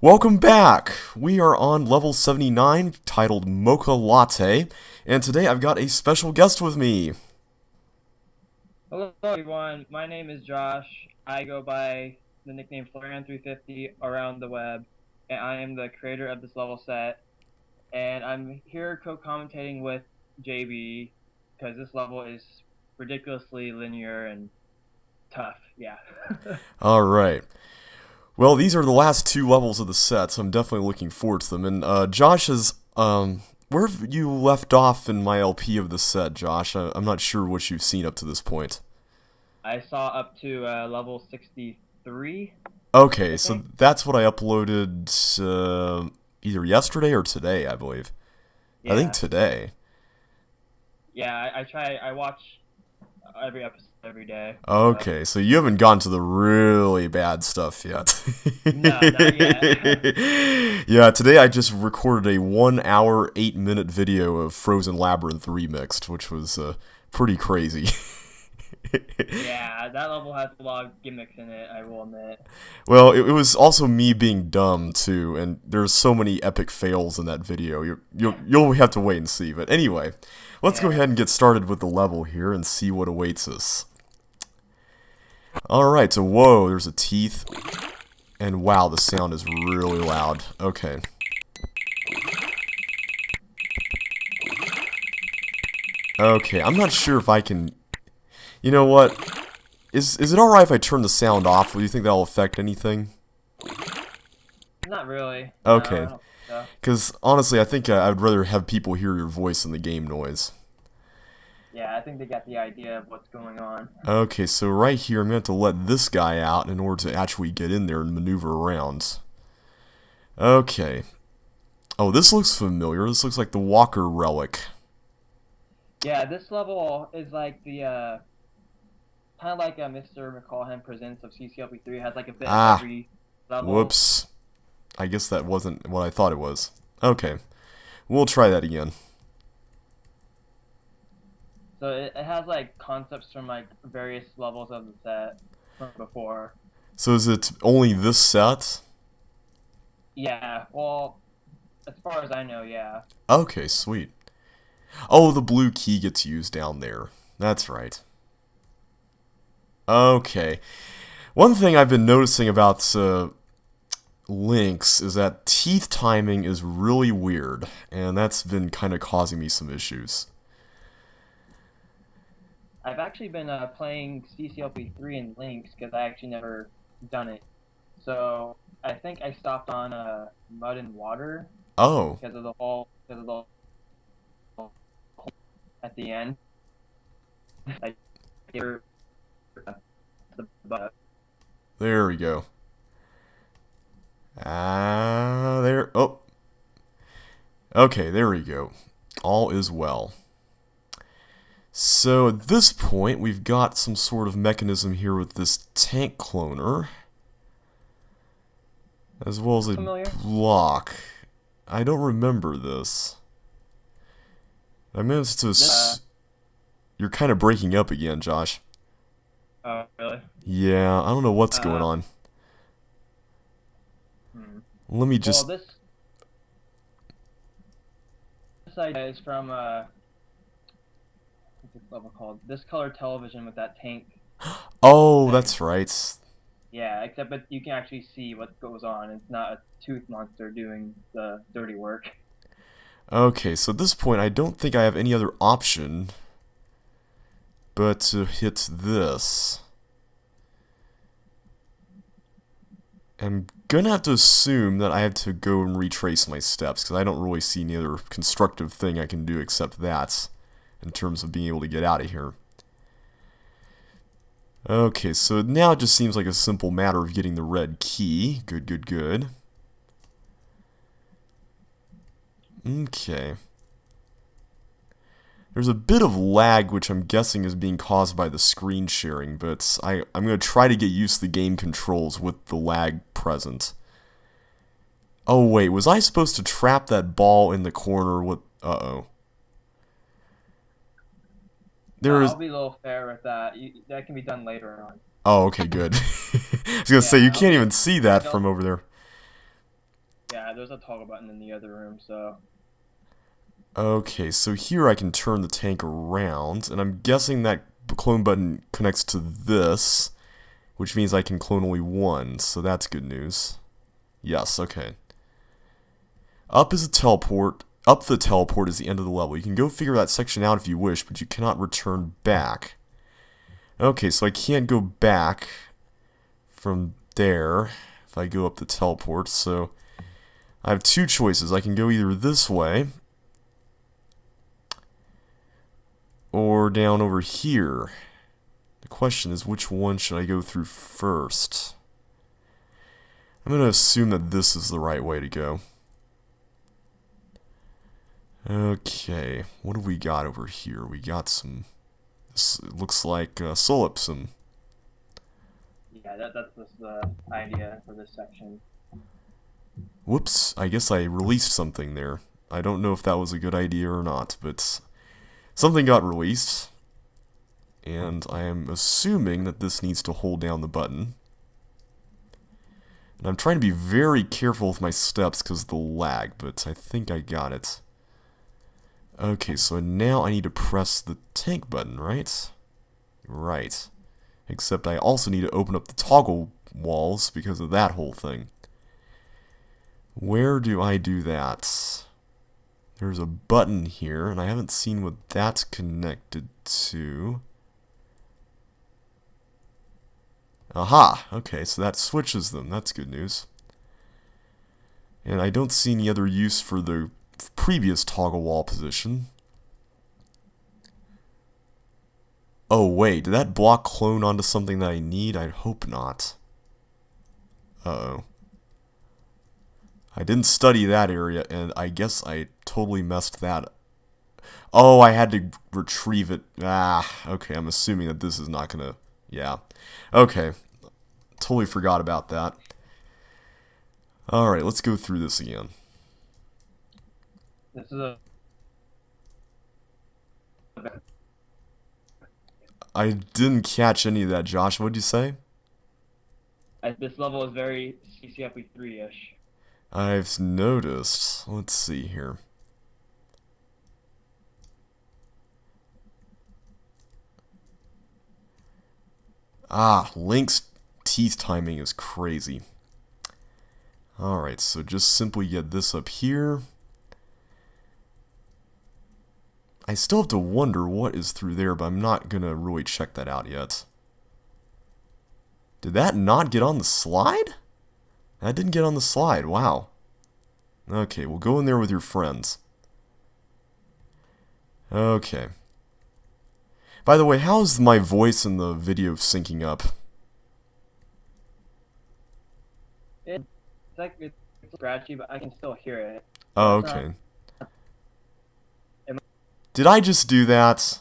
Welcome back! We are on level 79, titled Mocha Latte, and today I've got a special guest with me. Hello everyone, my name is Josh. I go by the nickname Flareon 350 around the web, and I am the creator of this level set. And I'm here co-commentating with JB because this level is ridiculously linear and tough. Yeah. Alright. Well, these are the last two levels of the set, so I'm definitely looking forward to them. And, Josh is, where have you left off in my LP of the set, Josh? I'm not sure what you've seen up to this point. I saw up to level 63, Okay, I so think. that's what I uploaded, either yesterday or today, I believe. I think Yeah. today. Yeah, I watch every episode every day. So Okay, so you haven't gone to the really bad stuff yet. no, not yet. Yeah, today I just recorded a 1 hour, 8 minute video of Frozen Labyrinth remixed, which was pretty crazy. Yeah, that level has a lot of gimmicks in it, I will admit. Well, it was also me being dumb too, and there's so many epic fails in that video. You'll have to wait and see. But anyway, let's go Yeah. ahead and get started with the level here and see what awaits us. Alright, so whoa, there's a teeth. And wow, the sound is really loud. Okay. Okay, I'm not sure if I can... You know what? Is it alright if I turn the sound off? Do you think that'll affect anything? Not really. No, I Okay. don't think so. Because, honestly, I think I'd rather have people hear your voice than the game noise. Yeah, I think they got the idea of what's going on. Okay, so right here, I'm going to have to let this guy out in order to actually get in there and maneuver around. Okay. Oh, this looks familiar. This looks like the Walker Relic. Yeah, this level is like the kind of like Mr. McCallhan Presents of CCLP3 has like a bit of Ah, every level. whoops. I guess that wasn't what I thought it was. Okay, we'll try that again. So it has like concepts from like various levels of the set from before. So is it only this set? Yeah, well, as far as I know, yeah. Okay, sweet. Oh, the blue key gets used down there. That's right. Okay. One thing I've been noticing about Lynx is that teeth timing is really weird, and that's been kind of causing me some issues. I've actually been playing CCLP3 and Lynx because I actually never done it. So I think I stopped on Mud and Water Oh, because of the hole at the end. I hear the bug. there we go. There. Oh, okay, there we go. All is well. So at this point, we've got some sort of mechanism here with this tank cloner, as well as a Familiar? block. I don't remember this. I managed to... This You're kind of breaking up again, Josh. oh really? Yeah, I don't know what's going Uh, on. hmm. Let me Well, just... this idea is from what's this level called? This color television with that tank Oh, thing. that's right. Yeah, except that you can actually see what goes on. It's not a tooth monster doing the dirty work. Okay, so at this point, I don't think I have any other option but to hit this. I'm gonna have to assume that I have to go and retrace my steps, because I don't really see any other constructive thing I can do except that, in terms of being able to get out of here. Okay, so now it just seems like a simple matter of getting the red key. Good, good, good. Okay. There's a bit of lag, which I'm guessing is being caused by the screen sharing, but I'm going to try to get used to the game controls with the lag present. Oh wait, was I supposed to trap that ball in the corner with... Uh-oh. There I'll is... be a little fair with that. That can be done later on. Oh, okay, good. I was going to say, Yeah, you I'll can't be. even see that Don't. from over there. Yeah, there's a toggle button in the other room, so... Okay, so here I can turn the tank around, and I'm guessing that clone button connects to this, which means I can clone only one, so that's good news. Yes, okay. Up is a teleport. Up the teleport is the end of the level. You can go figure that section out if you wish, but you cannot return back. Okay, so I can't go back from there if I go up the teleport, so I have two choices. I can go either this way or down over here. The question is, which one should I go through first? I'm going to assume that this is the right way to go. Okay, what do we got over here? We got some... This looks like solipsum. Yeah, that's the idea for this section. Whoops, I guess I released something there. I don't know if that was a good idea or not, but something got released. And I am assuming that this needs to hold down the button. And I'm trying to be very careful with my steps because of the lag, but I think I got it. Okay, so now I need to press the tank button, right? Right. Except I also need to open up the toggle walls because of that whole thing. Where do I do that? There's a button here, and I haven't seen what that's connected to. Aha! Okay, so that switches them. That's good news. And I don't see any other use for the previous toggle wall position. Oh wait, did that block clone onto something that I need? I'd hope not. Uh-oh. I didn't study that area, and I guess I totally messed that up. Oh, I had to retrieve it. Ah, okay, I'm assuming that this is not gonna... Yeah. Okay. Totally forgot about that. Alright, let's go through this again. This is a... I didn't catch any of that, Josh. What'd you say? This level is very CCFE3-ish. I've noticed. Let's see here. Ah, Link's teeth timing is crazy. Alright, so just simply get this up here. I still have to wonder what is through there, but I'm not gonna really check that out yet. Did that not get on the slide? That didn't get on the slide, wow. Okay, we'll go in there with your friends. Okay. By the way, how's my voice in the video syncing up? It's like it's scratchy, but I can still hear it. Oh, okay. Did I just do that?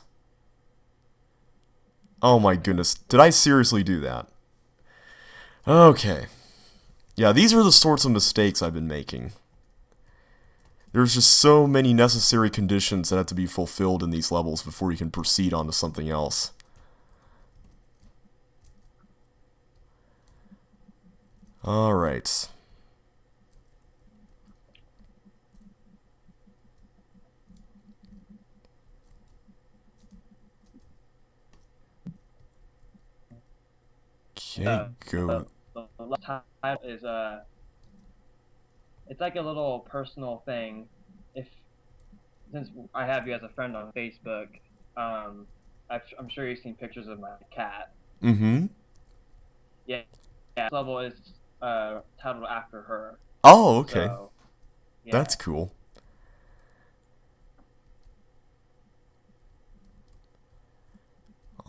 Oh my goodness. Did I seriously do that? Okay. Yeah, these are the sorts of mistakes I've been making. There's just so many necessary conditions that have to be fulfilled in these levels before you can proceed on to something else. Alright. Okay, go. The left side is it's like a little personal thing. Since I have you as a friend on Facebook, I'm sure you've seen pictures of my cat. Mm-hmm. Yeah, this level is titled after her. Oh, okay. So, yeah. That's cool.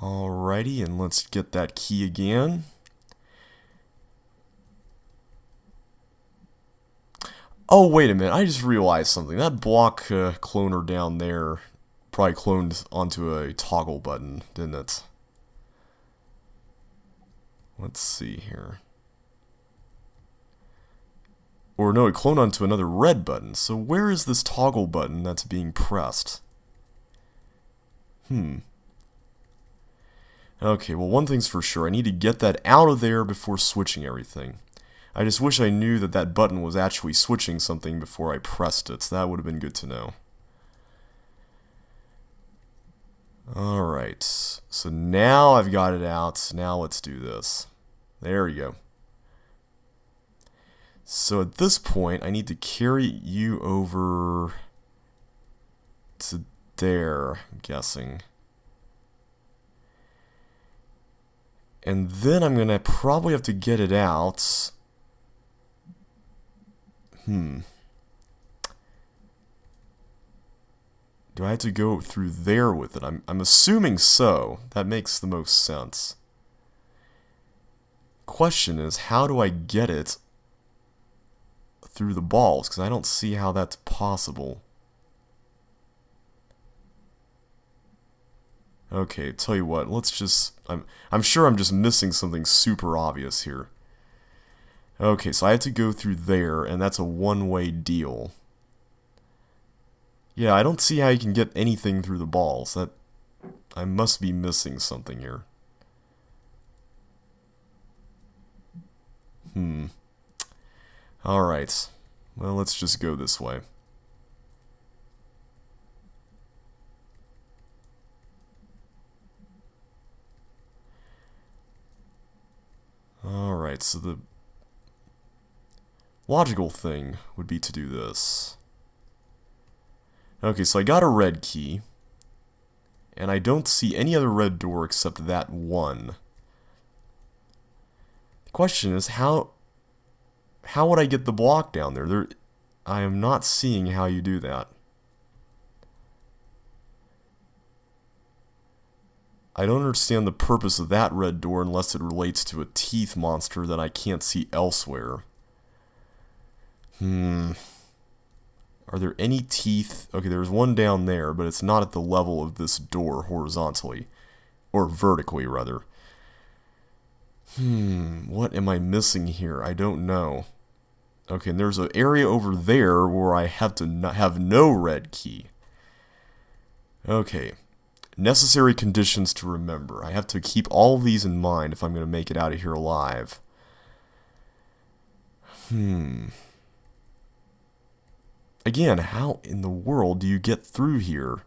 Alrighty, and let's get that key again. Oh, wait a minute, I just realized something. That block cloner down there probably cloned onto a toggle button, didn't it? Let's see here. Or no, it cloned onto another red button. So where is this toggle button that's being pressed? Okay, well, one thing's for sure. I need to get that out of there before switching everything. I just wish I knew that that button was actually switching something before I pressed it. That would have been good to know. Alright, so now I've got it out. Now let's do this. There we go. So at this point, I need to carry you over to there, I'm guessing. And then I'm gonna probably have to get it out. Do I have to go through there with it? I'm assuming so. That makes the most sense. Question is, how do I get it through the balls? Because I don't see how that's possible. Okay, tell you what, let's just... I'm sure I'm just missing something super obvious here. Okay, so I have to go through there, and that's a one-way deal. Yeah, I don't see how you can get anything through the balls. I must be missing something here. Alright. Well, let's just go this way. Alright, so the logical thing would be to do this. Okay, so I got a red key, and I don't see any other red door except that one. The question is, how would I get the block down there? I am not seeing how you do that. I don't understand the purpose of that red door unless it relates to a teeth monster that I can't see elsewhere. Are there any teeth? Okay, there's one down there, but it's not at the level of this door horizontally. Or vertically, rather. What am I missing here? I don't know. Okay, and there's an area over there where I have to have no red key. Okay. Necessary conditions to remember. I have to keep all of these in mind if I'm going to make it out of here alive. Again, how in the world do you get through here?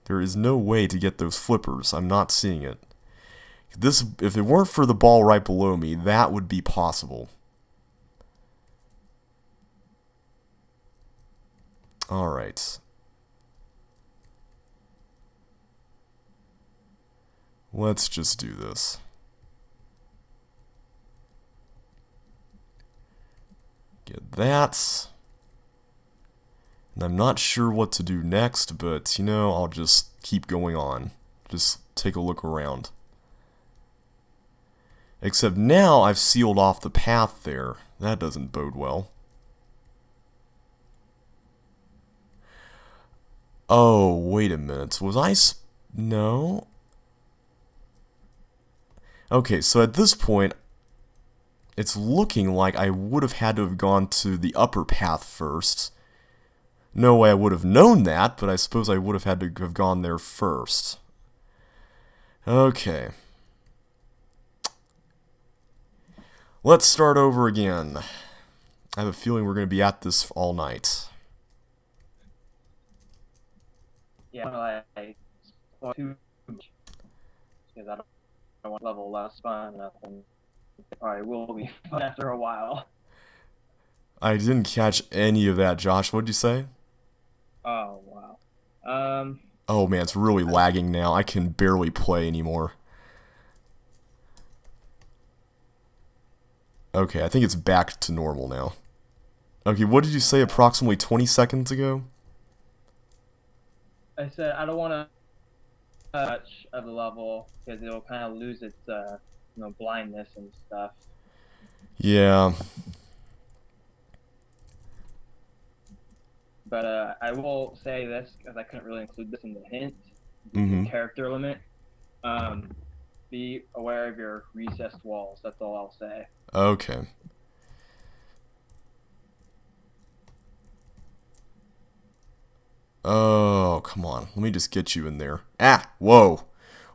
There is no way to get those flippers. I'm not seeing it. If it weren't for the ball right below me, that would be possible. Alright. Let's just do this. Get that. And I'm not sure what to do next, but, you know, I'll just keep going on. Just take a look around. Except now I've sealed off the path there. That doesn't bode well. Oh, wait a minute. Was I... No? Okay, so at this point, it's looking like I would have had to have gone to the upper path first. No way I would have known that, but I suppose I would have had to have gone there first. Okay. Let's start over again. I have a feeling we're going to be at this all night. Yeah, too much. Because I don't want level less fun, nothing. Probably will be fun after a while. I didn't catch any of that, Josh. What'd you say? Oh, wow. Oh man, it's really lagging now. I can barely play anymore. Okay, I think it's back to normal now. Okay, what did you say approximately 20 seconds ago? I said I don't want to touch of the level because it'll kind of lose its, blindness and stuff. Yeah. But I will say this because I couldn't really include this in the hint. Mm-hmm. The character limit. Be aware of your recessed walls. That's all I'll say. Okay. Oh, come on. Let me just get you in there. Ah! Whoa!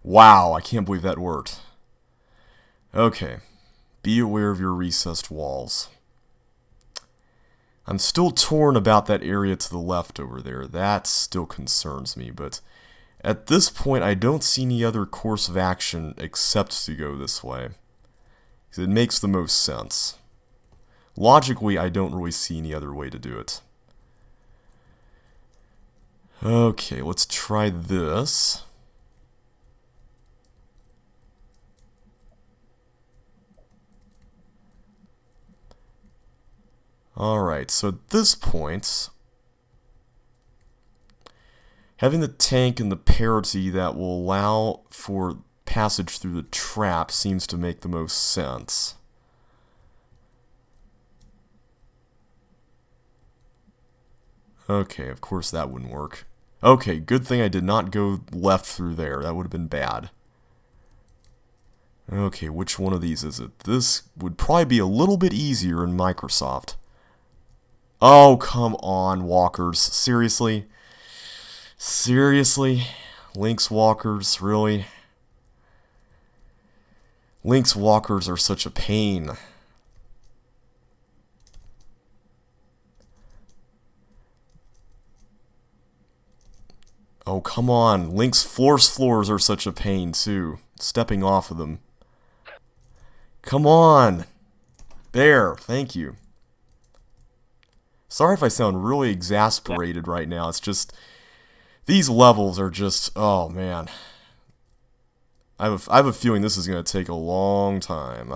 Wow, I can't believe that worked. Okay. Be aware of your recessed walls. I'm still torn about that area to the left over there. That still concerns me, but at this point I don't see any other course of action except to go this way. It makes the most sense. Logically, I don't really see any other way to do it. Okay, let's try this. Alright, so at this point, having the tank and the parity that will allow for passage through the trap seems to make the most sense. Okay, of course that wouldn't work. Okay, good thing I did not go left through there. That would have been bad. Okay, which one of these is it? This would probably be a little bit easier in Microsoft. Oh, come on, walkers. Seriously? Seriously? Lynx walkers, really? Lynx walkers are such a pain. Oh, come on. Lynx floors are such a pain, too. Stepping off of them. Come on! There, thank you. Sorry if I sound really exasperated right now. It's just... these levels are just... oh, man. I have a feeling this is going to take a long time.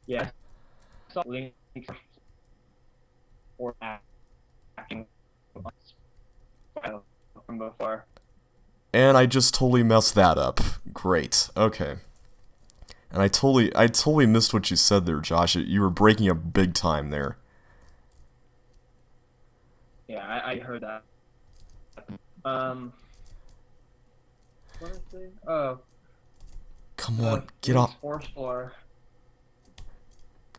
Yeah. So Link or acting from before. And I just totally messed that up. Great. Okay. And I totally missed what you said there, Josh. You were breaking up big time there. Yeah, I heard that. What is it? Oh. Come on, get off. Force floor.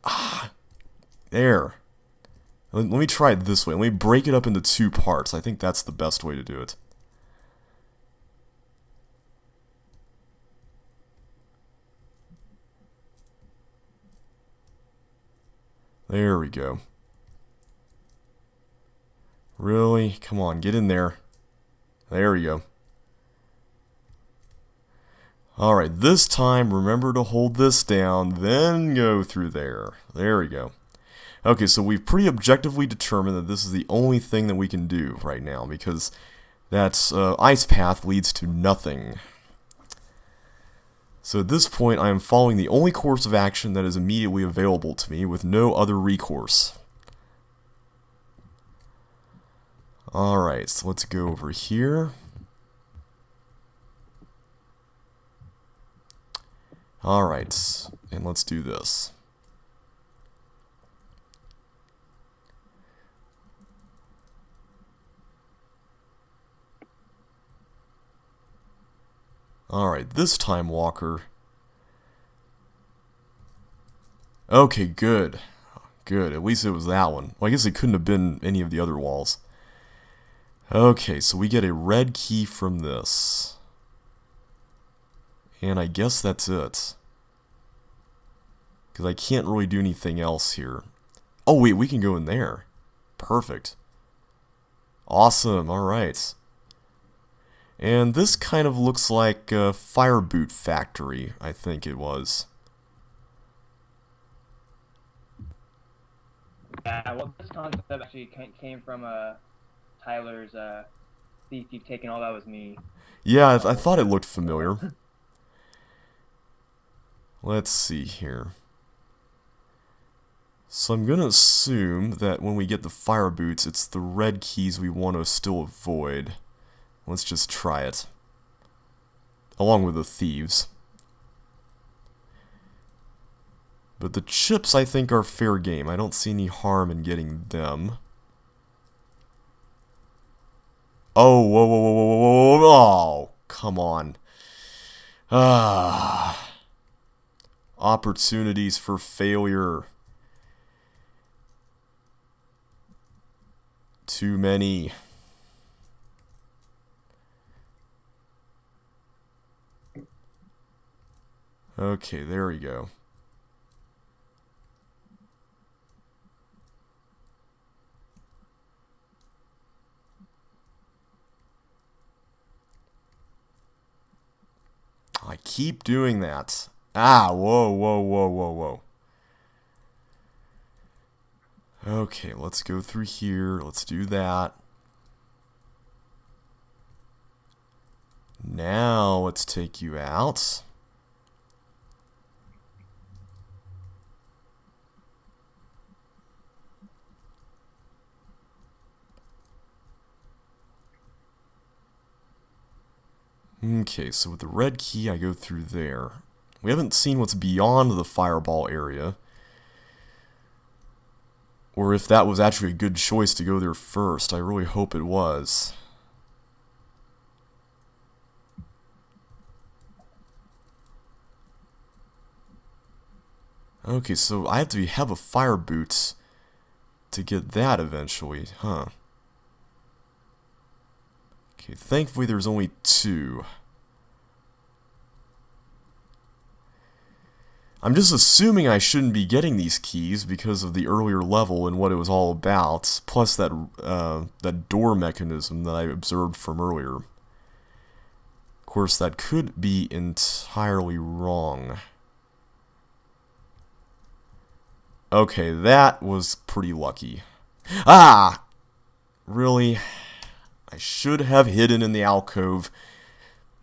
Ah, there. Let me try it this way. Let me break it up into two parts. I think that's the best way to do it. There we go. Really? Come on, get in there. There we go. Alright, this time remember to hold this down, then go through there. There we go. Okay, so we've pretty objectively determined that this is the only thing that we can do right now, because that ice path leads to nothing. So at this point, I am following the only course of action that is immediately available to me with no other recourse. Alright, so let's go over here. Alright, and let's do this. Alright, this time, Walker. Okay, good. Good, at least it was that one. Well, I guess it couldn't have been any of the other walls. Okay, so we get a red key from this. And I guess that's it. Because I can't really do anything else here. Oh wait, we can go in there. Perfect. Awesome, alright. And this kind of looks like a fire boot factory, I think it was. Yeah, well, this concept actually came from Tyler's Thief You've Taken All That Was Me. Yeah, I thought it looked familiar. Let's see here. So I'm going to assume that when we get the fire boots, it's the red keys we want to still avoid. Let's just try it. Along with the thieves. But the chips, I think, are fair game. I don't see any harm in getting them. Oh, whoa, whoa, whoa, whoa, whoa, whoa, oh, come on. Ah. Opportunities for failure. Too many. Okay, there we go. I keep doing that. Ah, whoa, whoa, whoa, whoa, whoa. Okay, let's go through here. Let's do that. Now, let's take you out. Okay, so with the red key, I go through there. We haven't seen what's beyond the fireball area. Or if that was actually a good choice to go there first. I really hope it was. Okay, so I have to have a fire boots to get that eventually, huh? Okay, thankfully there's only 2. I'm just assuming I shouldn't be getting these keys because of the earlier level and what it was all about, plus that that door mechanism that I observed from earlier. Of course, that could be entirely wrong. Okay, that was pretty lucky. Ah! Really? I should have hidden in the alcove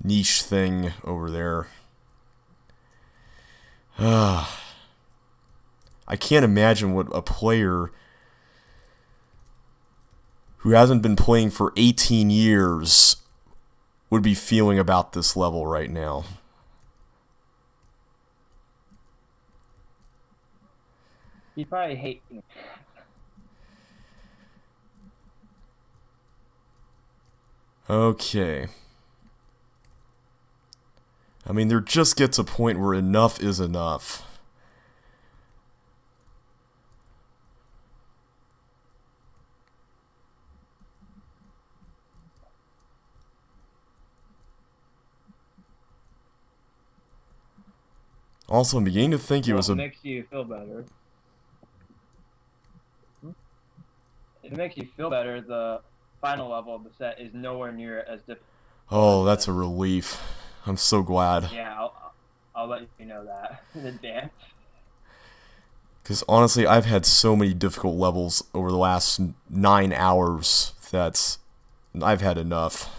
niche thing over there. I can't imagine what a player who hasn't been playing for 18 years would be feeling about this level right now. You probably hate me. Okay. I mean, there just gets a point where enough is enough. Also, I'm beginning to think it was a... It makes you feel better. It makes you feel better. The final level of the set is nowhere near as difficult. Oh, that's a relief. I'm so glad. Yeah, I'll let you know that in advance. Because honestly, I've had so many difficult levels over the last 9 hours that I've had enough.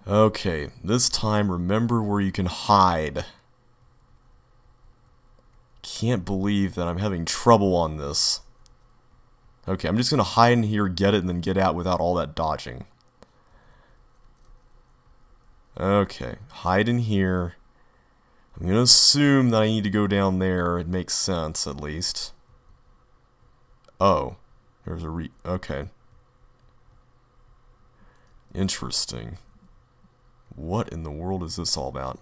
Okay, this time remember where you can hide. Can't believe that I'm having trouble on this. Okay, I'm just gonna hide in here, get it, and then get out without all that dodging. Okay, hide in here. I'm gonna assume that I need to go down there. It makes sense, at least. Oh, there's a okay. Interesting. What in the world is this all about?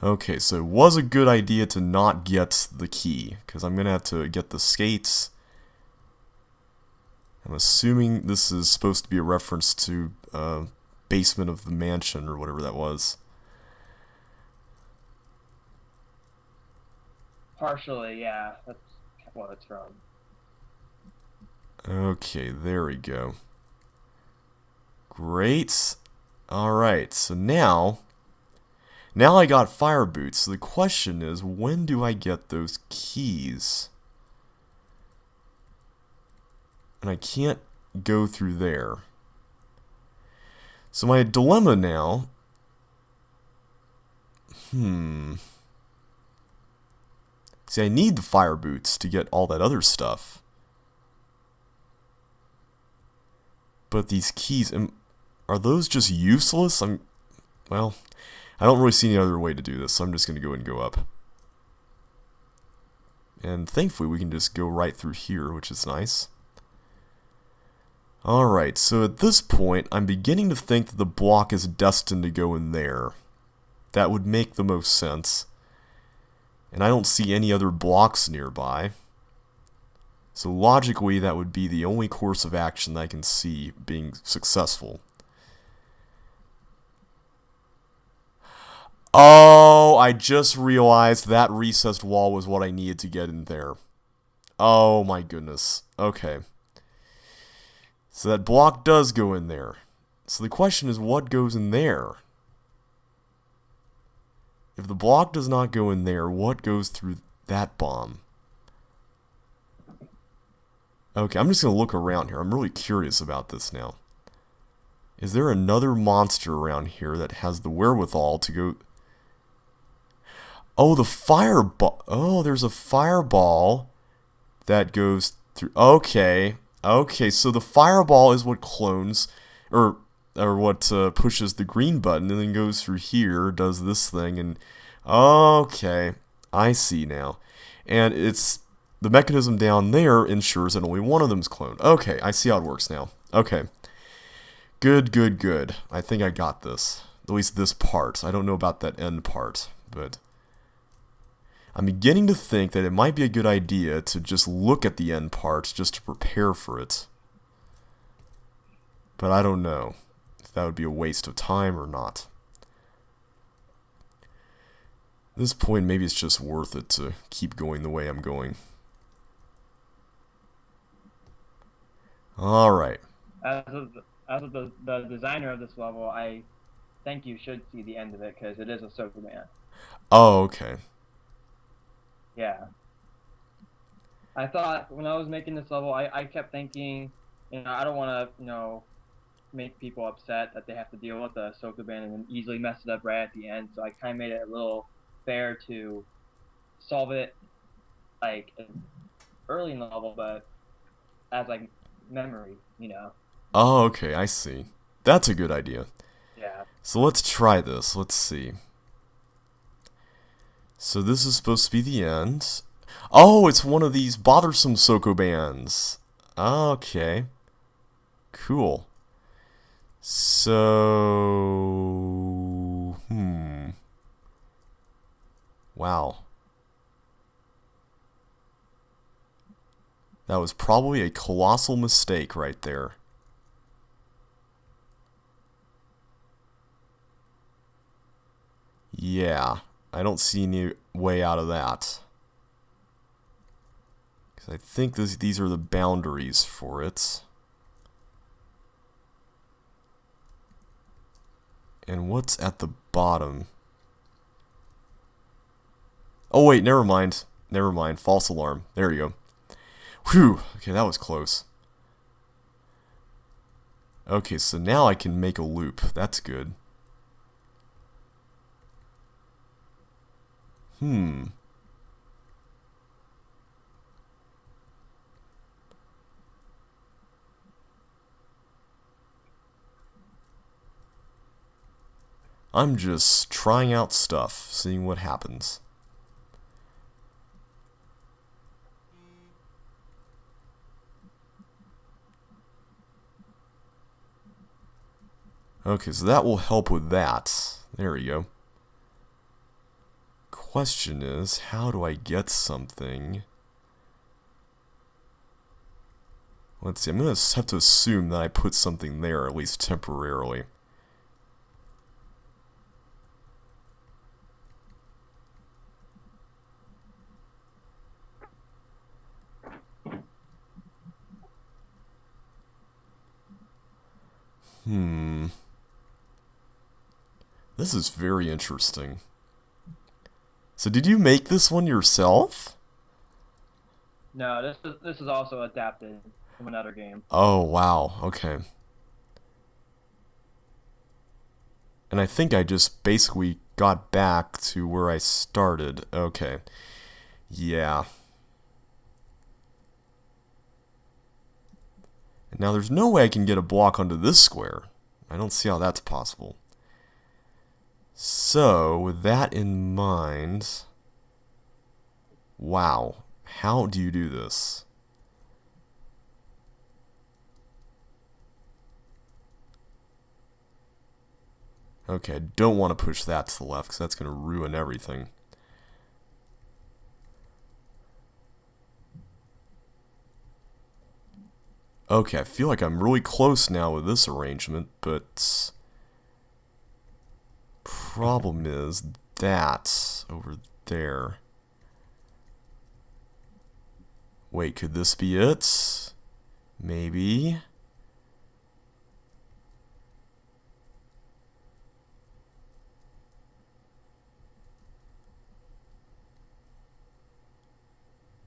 Okay, so it was a good idea to not get the key, because I'm going to have to get the skates. I'm assuming this is supposed to be a reference to basement of the mansion, or whatever that was. Partially, yeah. That's what it's from. Okay, there we go. Great. Alright, so now I got fire boots. So the question is, when do I get those keys? And I can't go through there. So my dilemma now... See, I need the fire boots to get all that other stuff. But these keys, are those just useless? Well, I don't really see any other way to do this, so I'm just going to go ahead and go up. And thankfully we can just go right through here, which is nice. Alright, so at this point, I'm beginning to think that the block is destined to go in there. That would make the most sense. And I don't see any other blocks nearby. So logically, that would be the only course of action that I can see being successful. Oh, I just realized that recessed wall was what I needed to get in there. Oh my goodness. Okay. So that block does go in there. So the question is, what goes in there? If the block does not go in there, what goes through that bomb? Okay, I'm just going to look around here. I'm really curious about this now. Is there another monster around here that has the wherewithal to go... Oh, the fireball. Oh, there's a fireball that goes through... Okay. Okay, so the fireball is what clones... Or what pushes the green button and then goes through here, does this thing, and... Okay. I see now. And it's... The mechanism down there ensures that only one of them's cloned. Okay, I see how it works now. Okay. Good, good, good. I think I got this. At least this part. I don't know about that end part, but... I'm beginning to think that it might be a good idea to just look at the end part just to prepare for it. But I don't know if that would be a waste of time or not. At this point, maybe it's just worth it to keep going the way I'm going. Alright. As of the designer of this level, I think you should see the end of it because it is a Superman. Oh, okay. Yeah. I thought when I was making this level, I kept thinking, I don't want to, make people upset that they have to deal with the Sokoban and then easily mess it up right at the end. So I kind of made it a little fair to solve it, like, early in the level, but as, like, memory, Oh, okay, I see. That's a good idea. Yeah. So let's try this. Let's see. So this is supposed to be the end. Oh, it's one of these bothersome Sokobans. Okay. Cool. So... Wow. That was probably a colossal mistake right there. Yeah, I don't see any way out of that. Because I think these are the boundaries for it. And what's at the bottom? Oh wait, never mind. Never mind. False alarm. There you go. Whew. Okay, that was close. Okay, so now I can make a loop. That's good. I'm just trying out stuff, seeing what happens. Okay, so that will help with that. There we go. Question is, how do I get something? Let's see, I'm going to have to assume that I put something there, at least temporarily. This is very interesting. So did you make this one yourself? No, this is also adapted from another game. Oh, wow. Okay. And I think I just basically got back to where I started. Okay. Yeah. And now there's no way I can get a block onto this square. I don't see how that's possible. So, with that in mind... Wow. How do you do this? Okay, I don't want to push that to the left because that's going to ruin everything. Okay, I feel like I'm really close now with this arrangement, but... Problem is, that over there. Wait, could this be it? Maybe.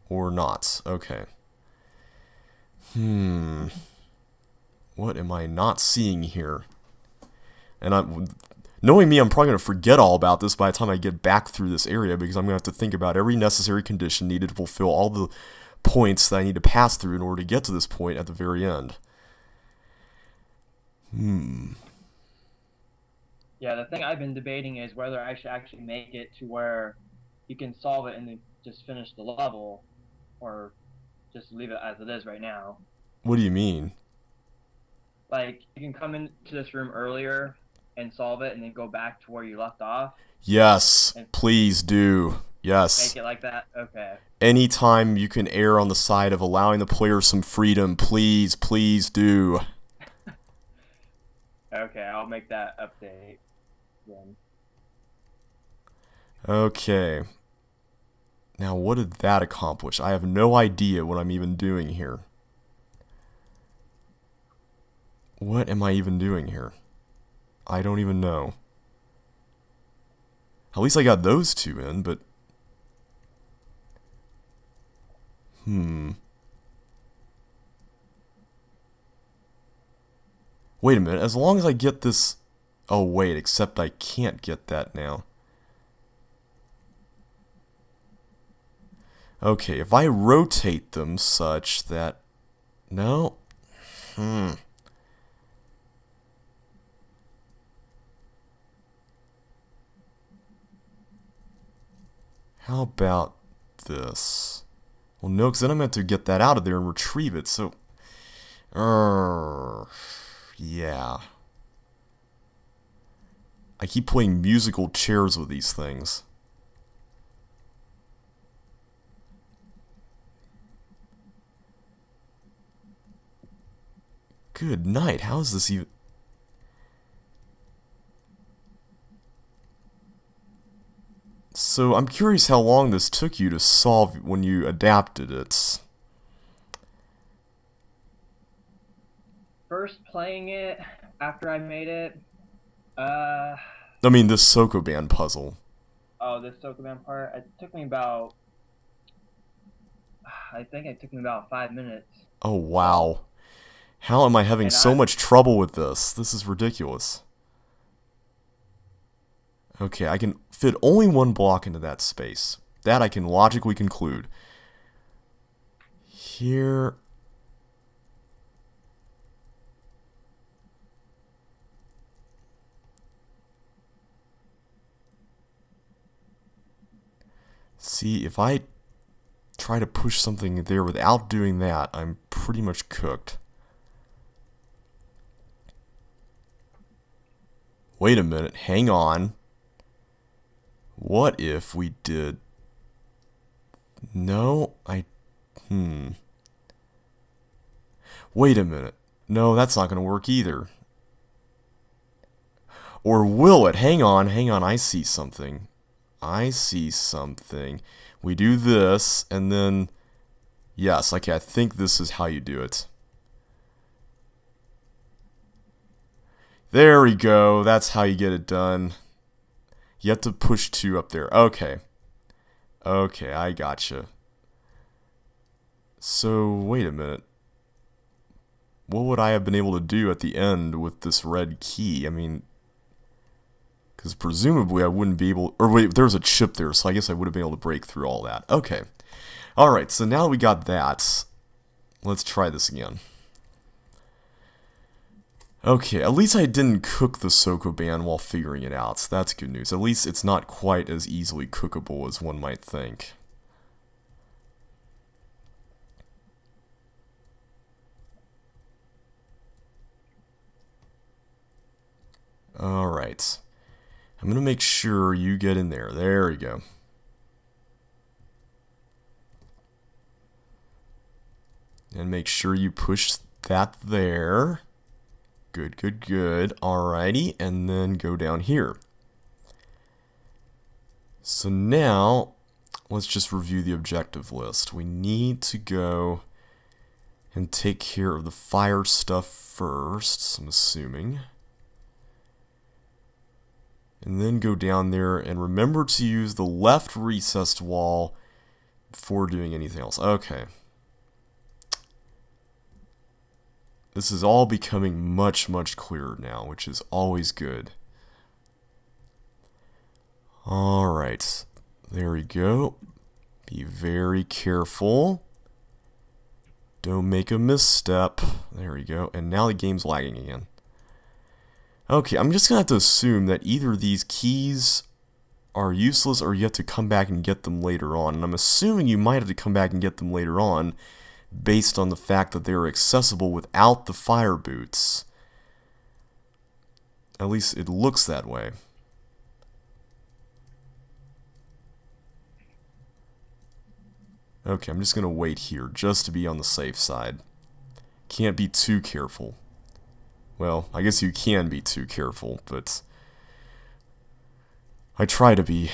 Or not. Okay. What am I not seeing here? And knowing me, I'm probably going to forget all about this by the time I get back through this area, because I'm going to have to think about every necessary condition needed to fulfill all the points that I need to pass through in order to get to this point at the very end. Yeah, the thing I've been debating is whether I should actually make it to where you can solve it and then just finish the level, or just leave it as it is right now. What do you mean? Like, you can come into this room earlier and solve it and then go back to where you left off. Yes, please do. Yes. Make it like that? Okay. Anytime you can err on the side of allowing the player some freedom, please, please do. Okay, I'll make that update then. Okay. Now, what did that accomplish? I have no idea what I'm even doing here. What am I even doing here? I don't even know. At least I got those two in, but... Wait a minute, as long as I get this... Oh wait, except I can't get that now. Okay, if I rotate them such that... No? How about this? Well, no, because then I'm going to have to get that out of there and retrieve it, so... yeah. I keep playing musical chairs with these things. Good night, how is this even... So, I'm curious how long this took you to solve when you adapted it. First playing it, after I made it, I mean, this Sokoban puzzle. Oh, this Sokoban part? It took me about... I think it took me about 5 minutes. Oh, wow. How am I having so much trouble with this? This is ridiculous. Okay, I can fit only one block into that space. That I can logically conclude. Here... See, if I try to push something there without doing that, I'm pretty much cooked. Wait a minute, hang on. What if we did... No, Wait a minute. No, that's not going to work either. Or will it? Hang on, I see something. I see something. We do this, and then... Yes, okay, I think this is how you do it. There we go, that's how you get it done. You have to push 2 up there. Okay. Okay, I gotcha. So, wait a minute. What would I have been able to do at the end with this red key? I mean... Because presumably I wouldn't be able... Or wait, there's a chip there, so I guess I would have been able to break through all that. Okay. Alright, so now we got that. Let's try this again. Okay, at least I didn't cook the Sokoban while figuring it out. So that's good news. At least it's not quite as easily cookable as one might think. Alright. I'm going to make sure you get in there. There we go. And make sure you push that there. Good, good, good. Alrighty, and then go down here. So now, let's just review the objective list. We need to go and take care of the fire stuff first, I'm assuming. And then go down there and remember to use the left recessed wall before doing anything else. Okay. This is all becoming much, much clearer now, which is always good. Alright. There we go. Be very careful. Don't make a misstep. There we go. And now the game's lagging again. Okay, I'm just going to have to assume that either these keys are useless or you have to come back and get them later on. And I'm assuming you might have to come back and get them later on based on the fact that they are accessible without the fire boots. At least it looks that way. Okay, I'm just going to wait here just to be on the safe side. Can't be too careful. Well, I guess you can be too careful, but I try to be.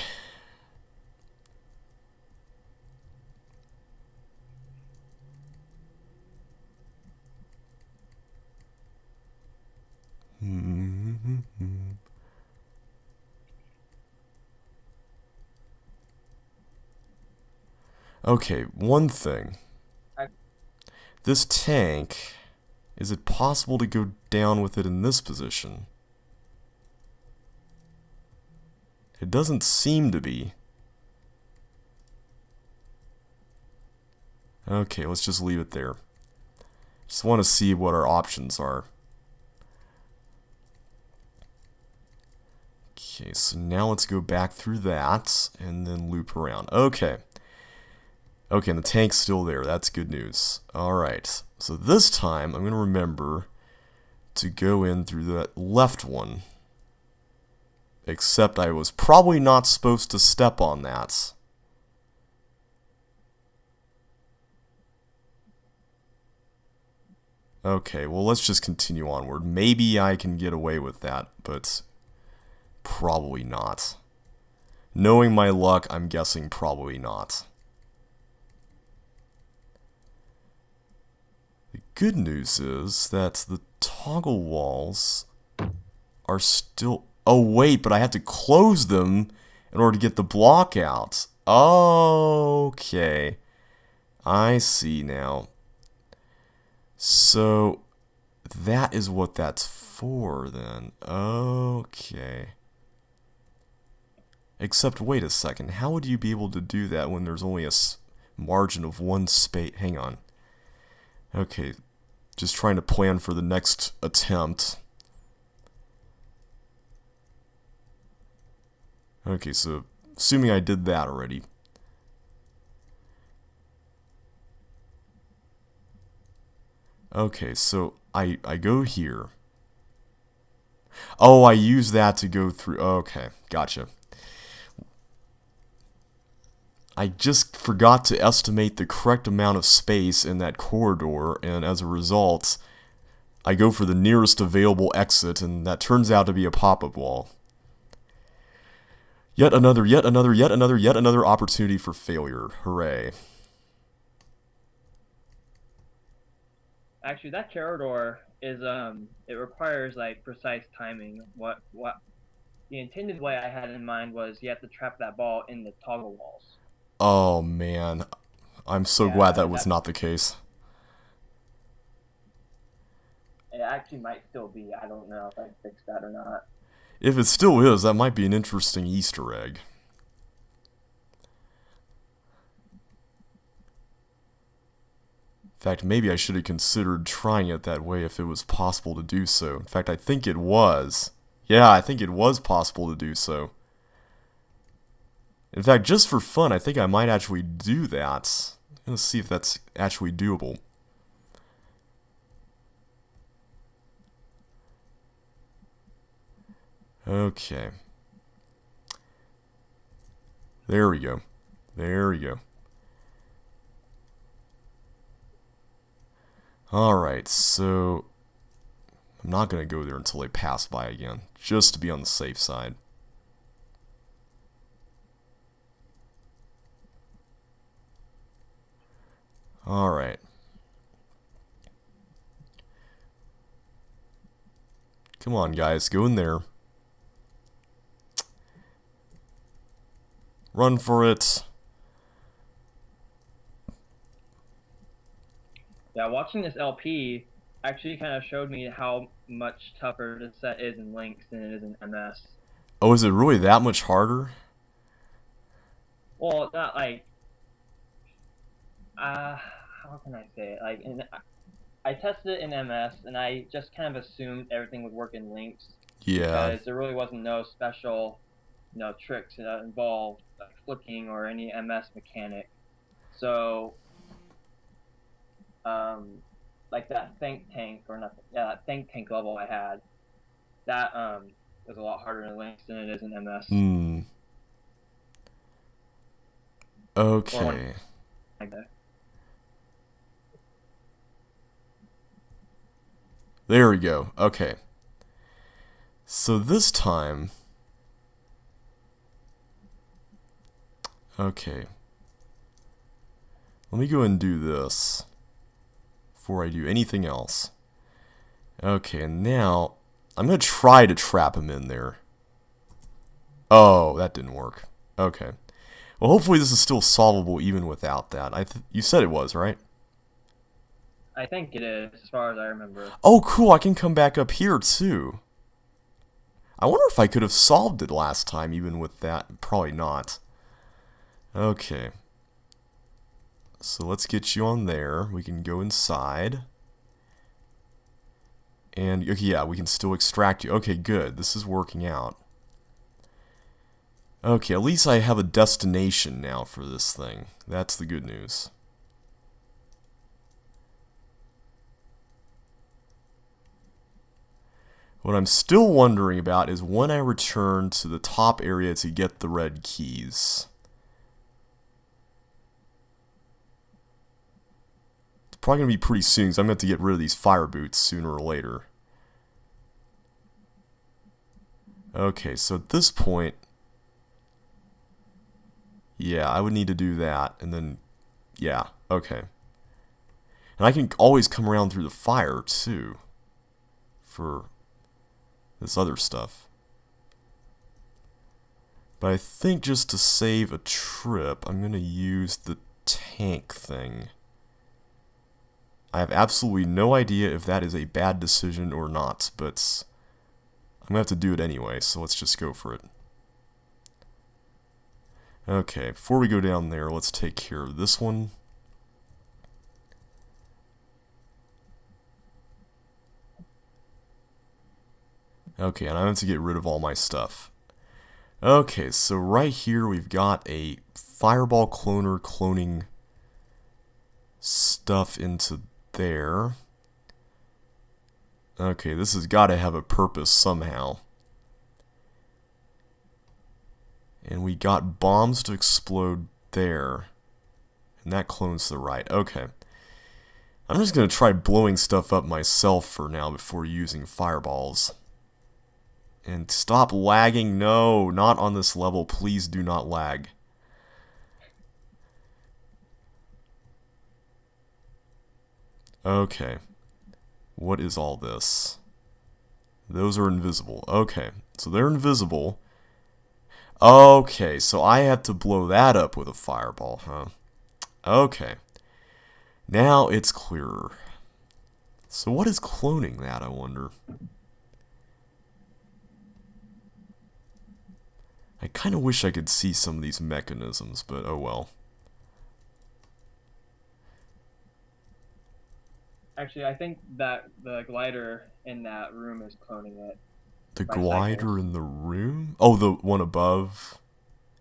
Okay, one thing. This tank, is it possible to go down with it in this position? It doesn't seem to be. Okay, let's just leave it there. Just want to see what our options are. Okay, so now let's go back through that and then loop around. Okay. Okay, and the tank's still there. That's good news. Alright, so this time I'm going to remember to go in through that left one. Except I was probably not supposed to step on that. Okay, well let's just continue onward. Maybe I can get away with that, but probably not. Knowing my luck, I'm guessing probably not. The good news is that the toggle walls are still... Oh wait, but I have to close them in order to get the block out. Okay. I see now. So, that is what that's for then. Okay. Except, wait a second. How would you be able to do that when there's only a margin of one space? Hang on. Okay. Just trying to plan for the next attempt. Okay, so assuming I did that already. Okay, so I go here. Oh, I use that to go through. Okay, gotcha. I just forgot to estimate the correct amount of space in that corridor, and as a result, I go for the nearest available exit, and that turns out to be a pop-up wall. Yet another opportunity for failure. Hooray. Actually, that corridor is it requires like precise timing. What the intended way I had in mind was you have to trap that ball in the toggle walls. Oh man, I'm so glad that was not the case. It actually might still be. I don't know if I fixed that or not. If it still is, that might be an interesting Easter egg. In fact, maybe I should have considered trying it that way if it was possible to do so. In fact, I think it was. Yeah, I think it was possible to do so. In fact, just for fun, I think I might actually do that. Let's see if that's actually doable. Okay. There we go. There we go. Alright, so I'm not going to go there until they pass by again, just to be on the safe side. Alright. Come on, guys. Go in there. Run for it. Yeah, watching this LP actually kind of showed me how much tougher this set is in Lynx than it is in MS. Oh, is it really that much harder? Well, not like, how can I say it? Like, I tested it in MS, and I just kind of assumed everything would work in Lynx Yeah. because there really wasn't no special, tricks that involved like flicking or any MS mechanic. So, like that think tank or nothing, yeah, that think tank level I had, that was a lot harder in Lynx than it is in MS. Hmm. Or one Okay. like that. There we go. Okay. So this time... Okay. Let me go and do this before I do anything else. Okay, and now I'm going to try to trap him in there. Oh, that didn't work. Okay. Well, hopefully this is still solvable even without that. You said it was, right? I think it is, as far as I remember. Oh, cool. I can come back up here, too. I wonder if I could have solved it last time even with that. Probably not. Okay. So let's get you on there. We can go inside. And, okay, yeah, we can still extract you. Okay, good. This is working out. Okay, at least I have a destination now for this thing. That's the good news. What I'm still wondering about is when I return to the top area to get the red keys. It's probably going to be pretty soon, because I'm going to have to get rid of these fire boots sooner or later. Okay, so at this point... Yeah, I would need to do that, and then... Yeah, okay. And I can always come around through the fire, too. For this other stuff. But I think just to save a trip, I'm going to use the tank thing. I have absolutely no idea if that is a bad decision or not, but I'm going to have to do it anyway, so let's just go for it. Okay, before we go down there, let's take care of this one. Okay, and I have to get rid of all my stuff. Okay, so right here we've got a fireball cloner cloning stuff into there. Okay, this has got to have a purpose somehow. And we got bombs to explode there. And that clones to the right. Okay. I'm just going to try blowing stuff up myself for now before using fireballs. And stop lagging. No, not on this level. Please do not lag. Okay. What is all this? Those are invisible. Okay, so they're invisible. Okay, so I have to blow that up with a fireball, huh? Okay. Now it's clearer. So what is cloning that, I wonder? I kind of wish I could see some of these mechanisms, but oh well. Actually, I think that the glider in that room is cloning it. The by glider cycles. in the room? Oh, the one above?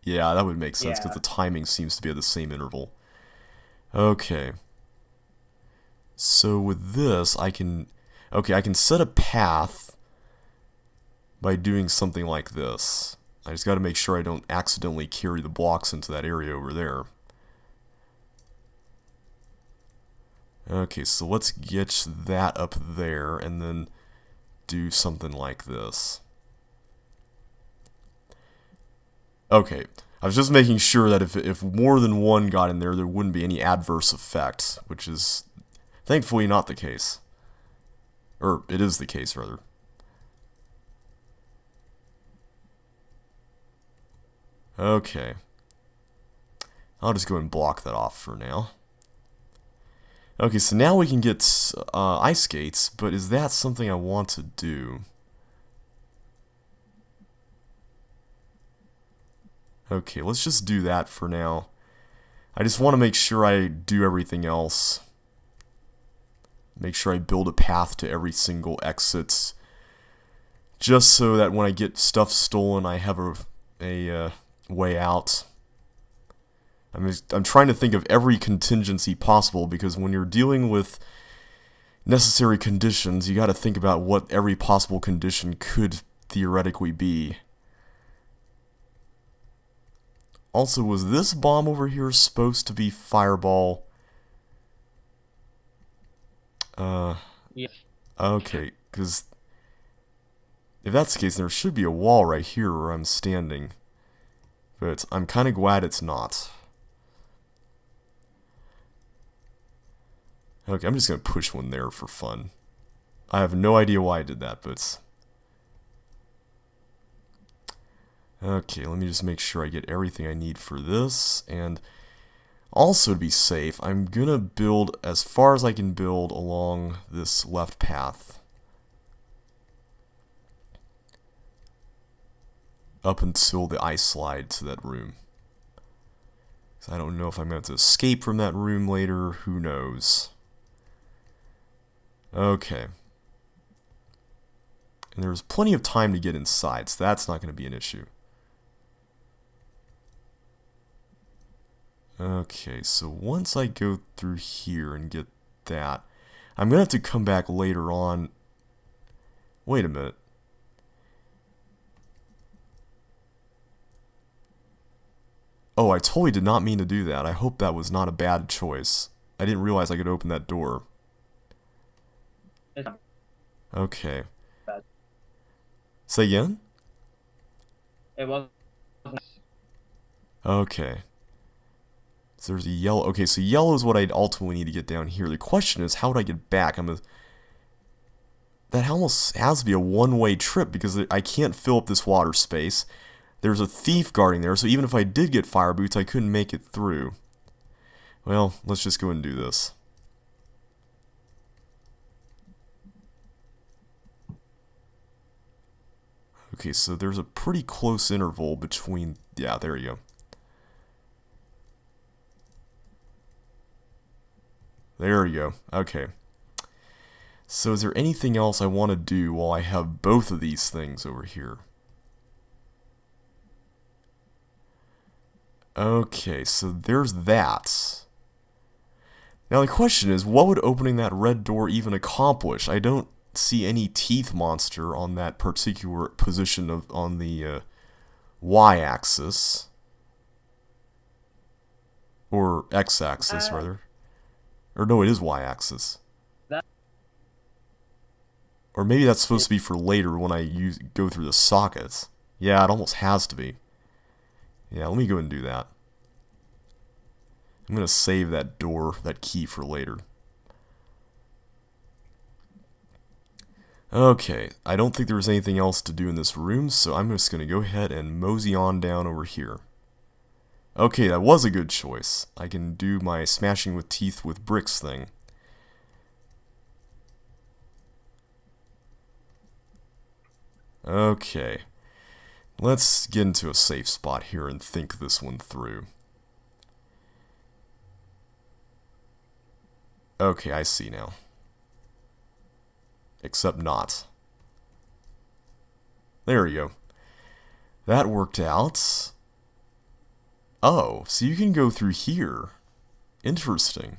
Yeah, that would make sense, because Yeah. the timing seems to be at the same interval. Okay. So with this, I can... Okay, I can set a path by doing something like this. I just got to make sure I don't accidentally carry the blocks into that area over there. Okay, so let's get that up there, and then do something like this. Okay, I was just making sure that if more than one got in there, there wouldn't be any adverse effects, which is thankfully not the case. Or, it is the case, rather. Okay. I'll just go and block that off for now. Okay, so now we can get ice skates, but is that something I want to do? Okay, let's just do that for now. I just want to make sure I do everything else. Make sure I build a path to every single exit. Just so that when I get stuff stolen, I have a way out. I'm trying to think of every contingency possible, because when you're dealing with necessary conditions, you got to think about what every possible condition could theoretically be. Also, was this bomb over here supposed to be fireball? Yes. Okay, because if that's the case, there should be a wall right here where I'm standing. But I'm kind of glad it's not. Okay, I'm just going to push one there for fun. I have no idea why I did that, but... Okay, let me just make sure I get everything I need for this, and also to be safe, I'm gonna build as far as I can build along this left path. Up until the ice slide to that room. So I don't know if I'm going to escape from that room later, who knows. Okay. And there's plenty of time to get inside, so that's not going to be an issue. Okay, so once I go through here and get that, I'm going to have to come back later on. Wait a minute. Oh, I totally did not mean to do that. I hope that was not a bad choice. I didn't realize I could open that door. Okay. Bad. Say again? It wasn't. Okay. So there's a yellow. Okay, so yellow is what I'd ultimately need to get down here. The question is, how would I get back? That almost has to be a one-way trip, because I can't fill up this water space. There's a thief guarding there, so even if I did get fire boots, I couldn't make it through. Well, let's just go and do this. Okay, so there's a pretty close interval between... Yeah, there you go. There you go. Okay. So is there anything else I want to do while I have both of these things over here? Okay, so there's that. Now the question is, what would opening that red door even accomplish? I don't see any teeth monster on that particular position on the y-axis. Or x-axis, rather. Or no, it is y-axis. Or maybe that's supposed to be for later when I go through the sockets. Yeah, it almost has to be. Yeah, let me go and do that. I'm going to save that door, that key, for later. Okay, I don't think there's anything else to do in this room, so I'm just going to go ahead and mosey on down over here. Okay, that was a good choice. I can do my smashing with teeth with bricks thing. Okay. Let's get into a safe spot here and think this one through. Okay, I see now. Except not. There we go. That worked out. Oh, so you can go through here. Interesting.